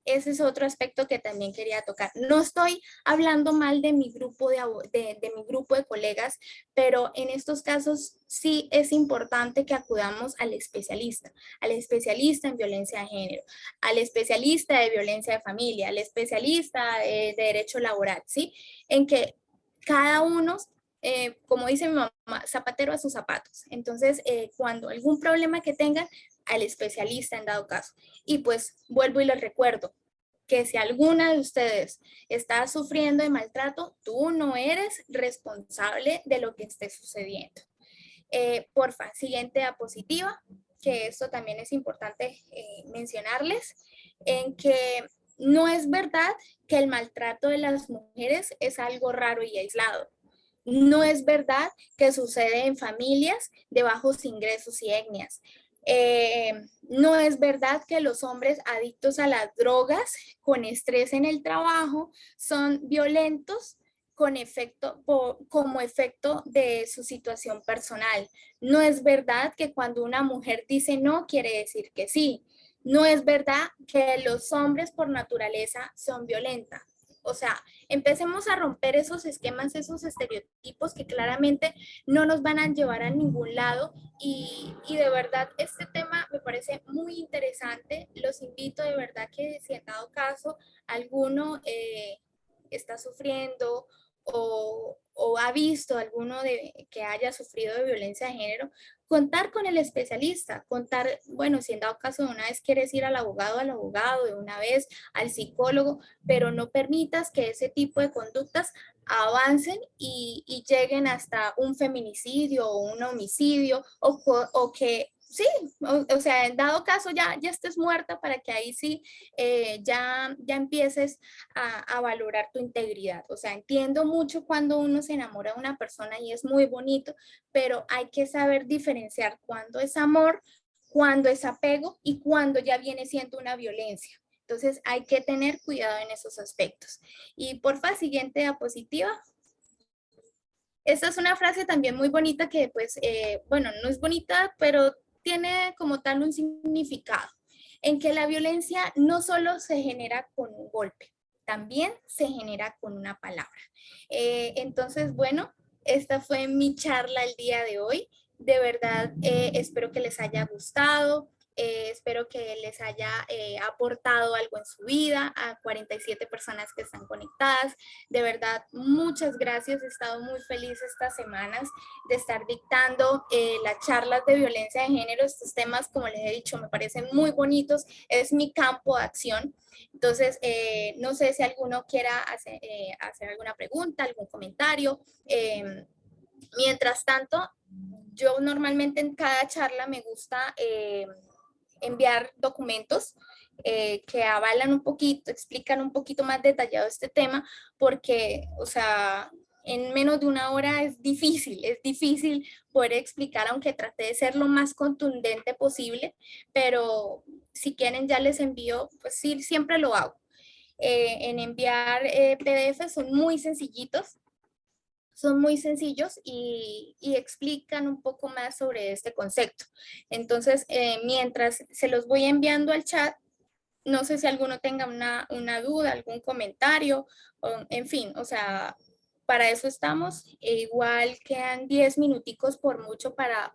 S1: ese es otro aspecto que también quería tocar. No estoy hablando mal de mi grupo de mi grupo de colegas, pero en estos casos sí es importante que acudamos al especialista en violencia de género, al especialista de violencia de familia, al especialista de derecho laboral, ¿sí? En que cada uno, como dice mi mamá, zapatero a sus zapatos. Entonces, cuando algún problema que tengan, al especialista en dado caso. Y pues vuelvo y les recuerdo que si alguna de ustedes está sufriendo de maltrato, tú no eres responsable de lo que esté sucediendo. Porfa, siguiente diapositiva, que esto también es importante mencionarles, en que no es verdad que el maltrato de las mujeres es algo raro y aislado. No es verdad que sucede en familias de bajos ingresos y etnias. No es verdad que los hombres adictos a las drogas con estrés en el trabajo son violentos como efecto de su situación personal. No es verdad que cuando una mujer dice no, quiere decir que sí. No es verdad que los hombres por naturaleza son violentos. O sea, empecemos a romper esos esquemas, esos estereotipos que claramente no nos van a llevar a ningún lado, y de verdad este tema me parece muy interesante. Los invito de verdad que si en dado caso alguno está sufriendo o ha visto alguno que haya sufrido de violencia de género, contar con el especialista, contar, bueno, si en dado caso de una vez quieres ir al abogado, de una vez al psicólogo, pero no permitas que ese tipo de conductas avancen y lleguen hasta un feminicidio o un homicidio, o que sí, o sea, en dado caso ya estés muerta para que ahí sí ya empieces a valorar tu integridad. O sea, entiendo mucho cuando uno se enamora de una persona y es muy bonito, pero hay que saber diferenciar cuándo es amor, cuándo es apego y cuándo ya viene siendo una violencia. Entonces hay que tener cuidado en esos aspectos. Y porfa, siguiente diapositiva. Esta es una frase también muy bonita que pues, bueno, no es bonita, pero tiene como tal un significado, en que la violencia no solo se genera con un golpe, también se genera con una palabra. Entonces, bueno, esta fue mi charla el día de hoy. De verdad, espero que les haya gustado. Espero que les haya aportado algo en su vida a 47 personas que están conectadas. De verdad, muchas gracias. He estado muy feliz estas semanas de estar dictando las charlas de violencia de género. Estos temas, como les he dicho, me parecen muy bonitos. Es mi campo de acción. Entonces, no sé si alguno quiera hacer alguna pregunta, algún comentario. Mientras tanto, yo normalmente en cada charla me gusta enviar documentos que avalan un poquito, explican un poquito más detallado este tema, porque, o sea, en menos de una hora es difícil poder explicar, aunque traté de ser lo más contundente posible, pero si quieren ya les envío, pues sí, siempre lo hago. En enviar PDF son muy sencillitos, son muy sencillos y explican un poco más sobre este concepto. Entonces, mientras se los voy enviando al chat, no sé si alguno tenga una duda, algún comentario, o, en fin, o sea, para eso estamos. Igual quedan 10 minuticos por mucho para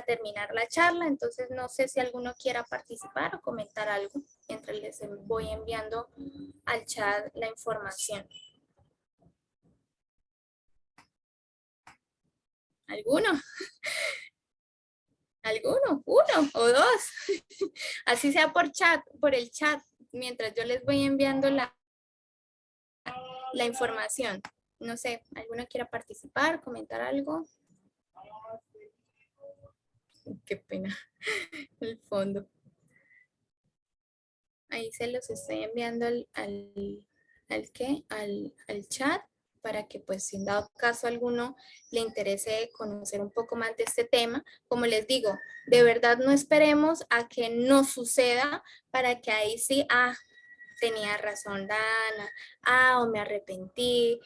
S1: terminar la charla, entonces no sé si alguno quiera participar o comentar algo mientras les voy enviando al chat la información. ¿Alguno? ¿Alguno? ¿Uno o dos? Así sea por chat, por el chat, mientras yo les voy enviando la información. No sé, ¿alguno quiera participar, comentar algo? Qué pena, el fondo. Ahí se los estoy enviando al chat para que pues si en dado caso alguno le interese conocer un poco más de este tema. Como les digo, de verdad no esperemos a que nos suceda para que ahí sí, tenía razón Dana, o me arrepentí,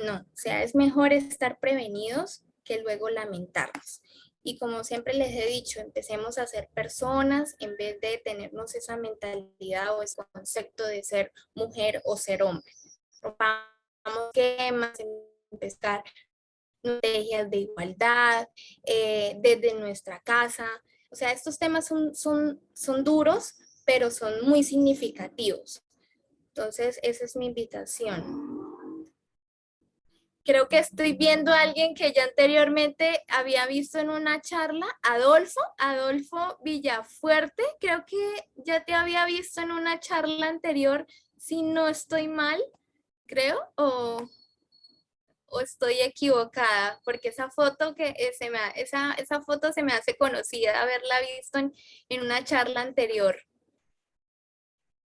S1: no, o sea, es mejor estar prevenidos que luego lamentarnos. Y como siempre les he dicho, empecemos a ser personas en vez de tenernos esa mentalidad o ese concepto de ser mujer o ser hombre. Rompamos esquemas, empezar estrategias de igualdad desde nuestra casa. O sea, estos temas son duros, pero son muy significativos. Entonces, esa es mi invitación. Creo que estoy viendo a alguien que ya anteriormente había visto en una charla, Adolfo Villafuerte, creo que ya te había visto en una charla anterior, si no estoy mal, creo, o estoy equivocada, porque esa foto esa foto se me hace conocida, haberla visto en una charla anterior.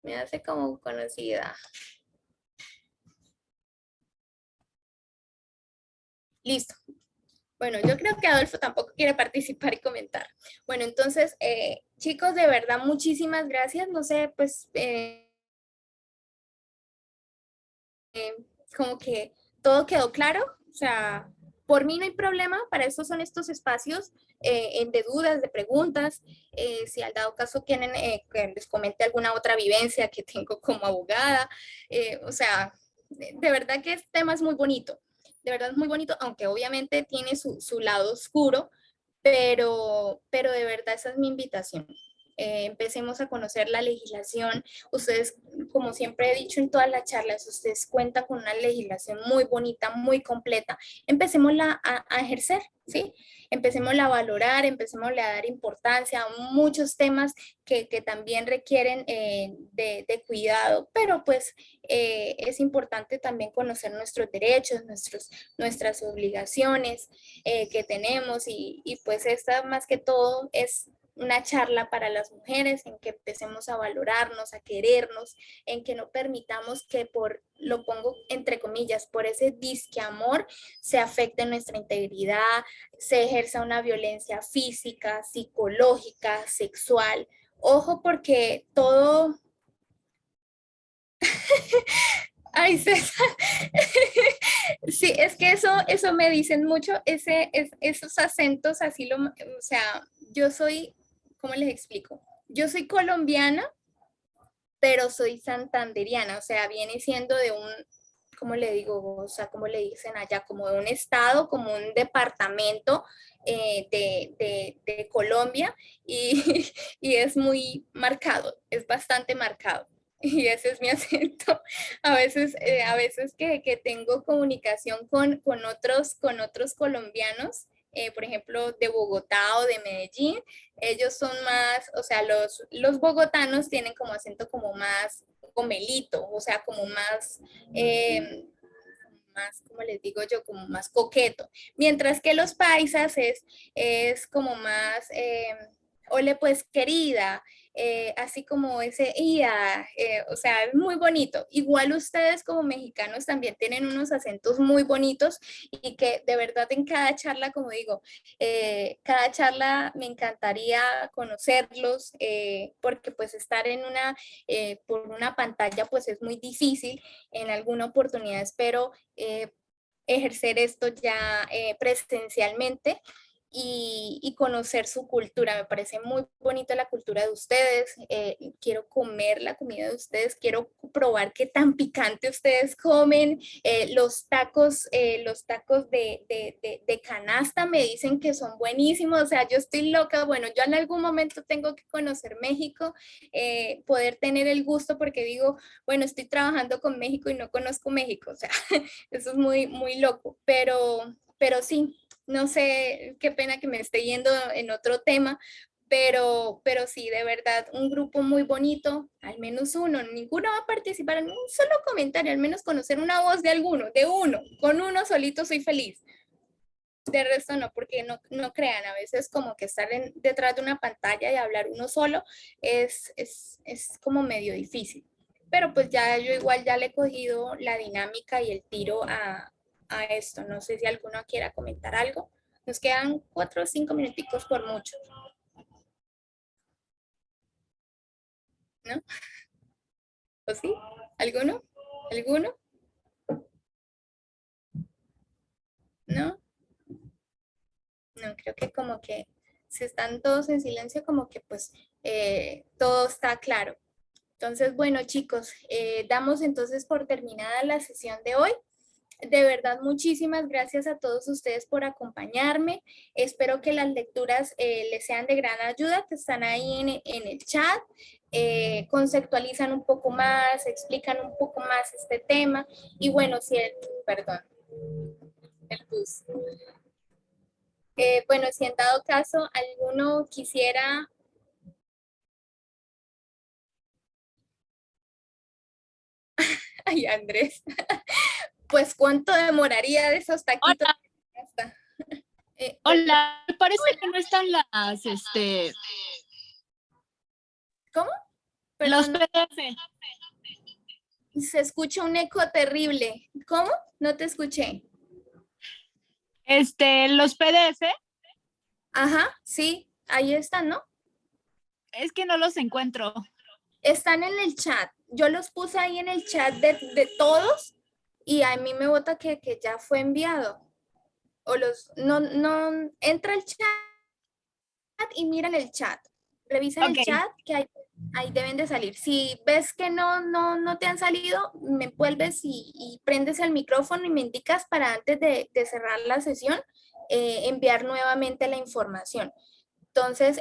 S1: Me hace como conocida. Listo. Bueno, yo creo que Adolfo tampoco quiere participar y comentar. Bueno, entonces, chicos, de verdad, muchísimas gracias. No sé, pues, como que todo quedó claro. O sea, por mí no hay problema. Para eso son estos espacios de dudas, de preguntas. Si al dado caso quieren que les comente alguna otra vivencia que tengo como abogada. O sea, de verdad que este tema es muy bonito. De verdad es muy bonito, aunque obviamente tiene su lado oscuro, pero de verdad esa es mi invitación. Empecemos a conocer la legislación. Ustedes, como siempre he dicho en todas las charlas, ustedes cuentan con una legislación muy bonita, muy completa. Empecémosla a ejercer, ¿sí? Empecémosla a valorar, empecémosla a dar importancia a muchos temas que también requieren de cuidado, pero pues es importante también conocer nuestros derechos, nuestras obligaciones que tenemos y pues esta más que todo es una charla para las mujeres, en que empecemos a valorarnos, a querernos, en que no permitamos que lo pongo entre comillas, por ese disque amor se afecte nuestra integridad, se ejerza una violencia física, psicológica, sexual. Ojo porque todo... Ay, César. Sí, es que eso me dicen mucho, esos acentos, así o sea, yo soy, ¿cómo les explico? Yo soy colombiana, pero soy santanderiana, o sea, viene siendo de un, ¿cómo le digo? O sea, ¿cómo le dicen allá? Como de un estado, como un departamento de Colombia y, y es muy marcado, es bastante marcado. Y ese es mi acento. A veces que tengo comunicación con otros colombianos, por ejemplo, de Bogotá o de Medellín, ellos son más, o sea, los bogotanos tienen como acento como más gomelito, o sea, como más, como les digo yo, como más coqueto. Mientras que los paisas es como más, ole pues querida, así como ese ia, o sea, es muy bonito. Igual ustedes como mexicanos también tienen unos acentos muy bonitos y que de verdad en cada charla, como digo, cada charla me encantaría conocerlos porque pues estar por una pantalla pues es muy difícil. En alguna oportunidad espero ejercer esto ya presencialmente y conocer su cultura. Me parece muy bonita la cultura de ustedes. Quiero comer la comida de ustedes, quiero probar qué tan picante ustedes comen. Los tacos de canasta me dicen que son buenísimos. O sea, yo estoy loca. Bueno, yo en algún momento tengo que conocer México, poder tener el gusto porque digo, bueno, estoy trabajando con México y no conozco México. O sea, eso es muy, muy loco, pero sí, no sé, qué pena que me esté yendo en otro tema, pero sí, de verdad, un grupo muy bonito, al menos uno, ninguno va a participar en un solo comentario, al menos conocer una voz de alguno, de uno, con uno solito soy feliz. De resto no, porque no crean, a veces como que estar detrás de una pantalla y hablar uno solo es como medio difícil. Pero pues ya yo igual ya le he cogido la dinámica y el tiro a esto. No sé si alguno quiera comentar algo. Nos quedan 4 o 5 minuticos por mucho, ¿no? ¿O sí? ¿Alguno? ¿Alguno? ¿No? No, creo que como que si están todos en silencio, como que pues todo está claro. Entonces, bueno, chicos, damos entonces por terminada la sesión de hoy. De verdad, muchísimas gracias a todos ustedes por acompañarme. Espero que las lecturas les sean de gran ayuda, que están ahí en el chat, conceptualizan un poco más, explican un poco más este tema. Y bueno, perdón, el bus. Bueno, si en dado caso alguno quisiera, ay Andrés, pues cuánto demoraría de esos taquitos.
S2: Hola,
S1: Hola.
S2: hola, me parece que no están
S1: ¿Cómo?
S2: los
S1: Perdón,
S2: PDF.
S1: se escucha un eco terrible. ¿Cómo? No te escuché.
S2: Los PDF,
S1: Ajá, sí, ahí están, ¿no?
S2: es que no los encuentro.
S1: Están en el chat. Yo los puse ahí en el chat de todos y a mí me vota que ya fue enviado. No, entra al chat y mira en el chat. Revisa en
S2: Ok,
S1: el chat que ahí deben de salir. Si ves que no te han salido, me vuelves y prendes el micrófono y me indicas para antes de cerrar la sesión, enviar nuevamente la información. Entonces,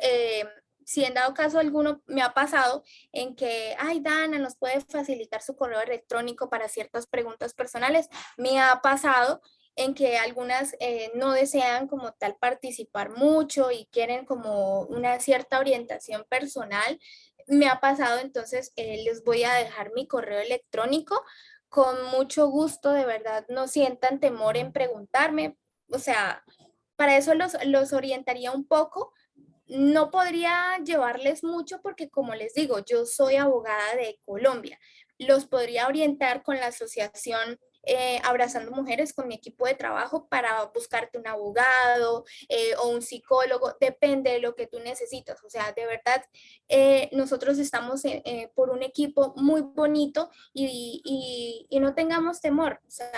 S1: si en dado caso alguno me ha pasado en que, ay, Dana, nos puede facilitar su correo electrónico para ciertas preguntas personales, me ha pasado en que algunas no desean como tal participar mucho y quieren como una cierta orientación personal. Me ha pasado, entonces les voy a dejar mi correo electrónico. Con mucho gusto, de verdad, no sientan temor en preguntarme. O sea, para eso los orientaría un poco, no podría llevarles mucho porque, como les digo, yo soy abogada de Colombia. Los podría orientar con la asociación Abrazando Mujeres, con mi equipo de trabajo, para buscarte un abogado o un psicólogo, depende de lo que tú necesitas. O sea, de verdad, nosotros estamos por un equipo muy bonito y no tengamos temor. O sea,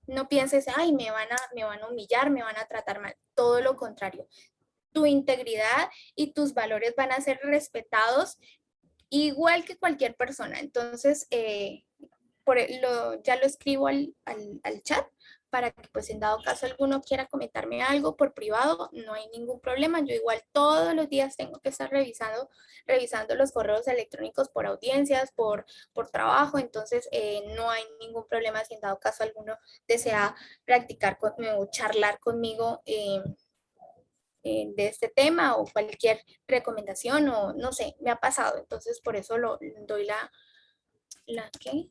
S1: no pienses, ay, me van a humillar, me van a tratar mal. Todo lo contrario, tu integridad y tus valores van a ser respetados igual que cualquier persona. Entonces, ya lo escribo al chat para que pues en dado caso alguno quiera comentarme algo por privado, no hay ningún problema. Yo igual todos los días tengo que estar revisando los correos electrónicos por audiencias, por trabajo, entonces no hay ningún problema si en dado caso alguno desea practicar conmigo o charlar conmigo de este tema o cualquier recomendación o no sé, me ha pasado, entonces por eso doy ¿qué?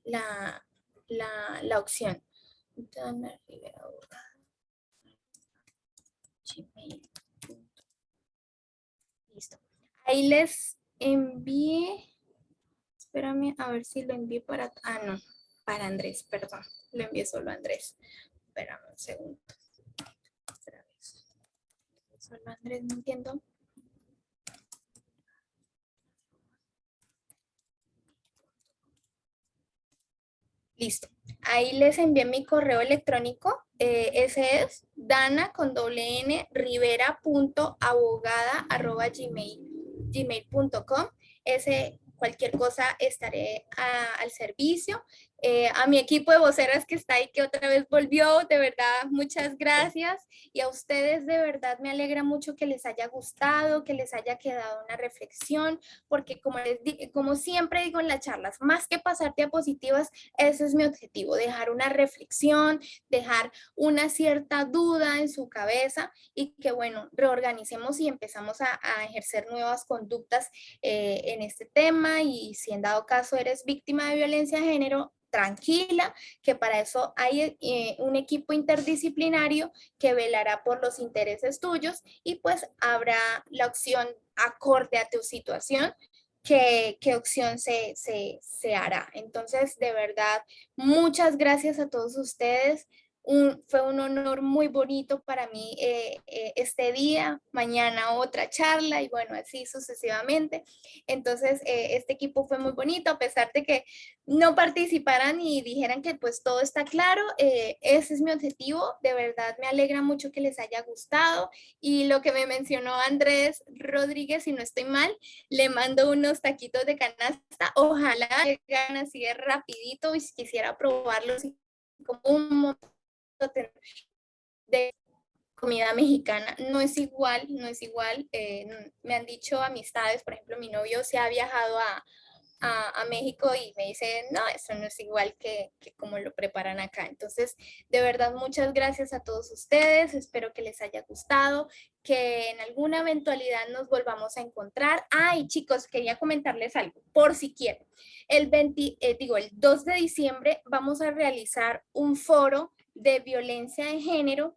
S1: la, la opción. Dana Rivera, Gmail. Listo. Ahí les envié, espérame a ver si lo envié no, para Andrés, perdón, lo envié solo a Andrés. Espérame un segundo. Otra vez. Solo Andrés, no entiendo. Listo. Ahí les envié mi correo electrónico. Ese es dana con doble n rivera.abogada@gmail.com. Ese, cualquier cosa estaré al servicio. A mi equipo de voceras que está ahí, que otra vez volvió, de verdad, muchas gracias. Y a ustedes, de verdad, me alegra mucho que les haya gustado, que les haya quedado una reflexión, porque como siempre digo en las charlas, más que pasar diapositivas, ese es mi objetivo, dejar una reflexión, dejar una cierta duda en su cabeza y que, bueno, reorganicemos y empezamos a ejercer nuevas conductas en este tema. Y si en dado caso eres víctima de violencia de género, tranquila, que para eso hay un equipo interdisciplinario que velará por los intereses tuyos y pues habrá la opción acorde a tu situación qué opción se hará. Entonces, de verdad, muchas gracias a todos ustedes. Fue un honor muy bonito para mí este día, mañana otra charla y bueno, así sucesivamente. Entonces, este equipo fue muy bonito, a pesar de que no participaran y dijeran que pues todo está claro, ese es mi objetivo. De verdad, me alegra mucho que les haya gustado y lo que me mencionó Andrés Rodríguez, si no estoy mal, le mando unos taquitos de canasta, ojalá llegan así de rapidito y si quisiera probarlos como un montón de comida mexicana. No es igual, no es igual. Me han dicho amistades, por ejemplo, mi novio se ha viajado a México y me dice, no, eso no es igual que como lo preparan acá. Entonces, de verdad, muchas gracias a todos ustedes. Espero que les haya gustado, que en alguna eventualidad nos volvamos a encontrar. Ay, chicos, quería comentarles algo, por si quieren. El 2 de diciembre vamos a realizar un foro de violencia de género.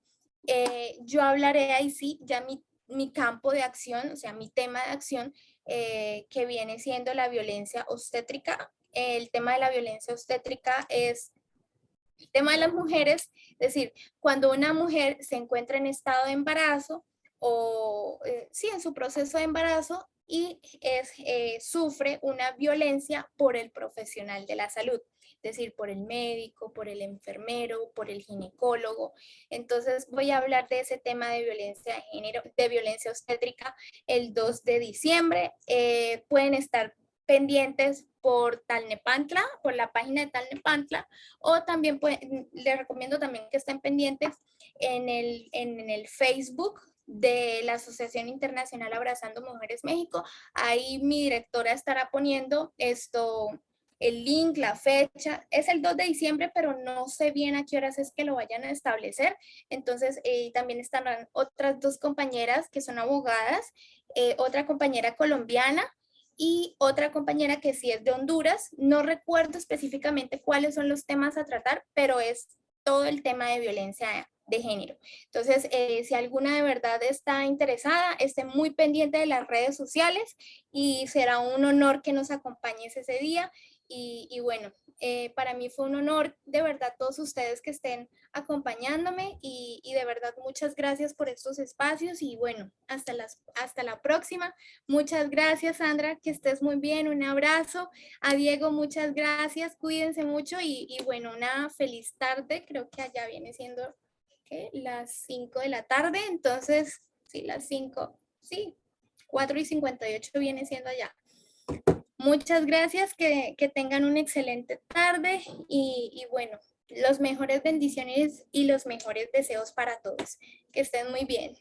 S1: Yo hablaré ahí sí, ya mi campo de acción, o sea, mi tema de acción que viene siendo la violencia obstétrica. El tema de la violencia obstétrica es el tema de las mujeres, es decir, cuando una mujer se encuentra en estado de embarazo o sí, en su proceso de embarazo y sufre una violencia por el profesional de la salud, es decir, por el médico, por el enfermero, por el ginecólogo. Entonces voy a hablar de ese tema de violencia de género, de violencia obstétrica el 2 de diciembre. Pueden estar pendientes por Talnepantla, por la página de Talnepantla, o también les recomiendo también que estén pendientes en el Facebook de la Asociación Internacional Abrazando Mujeres México. Ahí mi directora estará poniendo el link, la fecha. Es el 2 de diciembre, pero no sé bien a qué horas es que lo vayan a establecer. Entonces, también estarán otras dos compañeras que son abogadas, otra compañera colombiana y otra compañera que sí es de Honduras. No recuerdo específicamente cuáles son los temas a tratar, pero es todo el tema de violencia de género. Entonces, si alguna de verdad está interesada, esté muy pendiente de las redes sociales y será un honor que nos acompañes ese día. Y bueno, para mí fue un honor, de verdad, todos ustedes que estén acompañándome y de verdad muchas gracias por estos espacios y bueno, hasta la próxima. Muchas gracias, Sandra, que estés muy bien, un abrazo. A Diego, muchas gracias, cuídense mucho y bueno, una feliz tarde, creo que allá viene siendo ¿qué? Las 5 de la tarde, entonces, sí, las 5, sí, 4:58 viene siendo allá. Muchas gracias, que tengan una excelente tarde y bueno, los mejores bendiciones y los mejores deseos para todos. Que estén muy bien.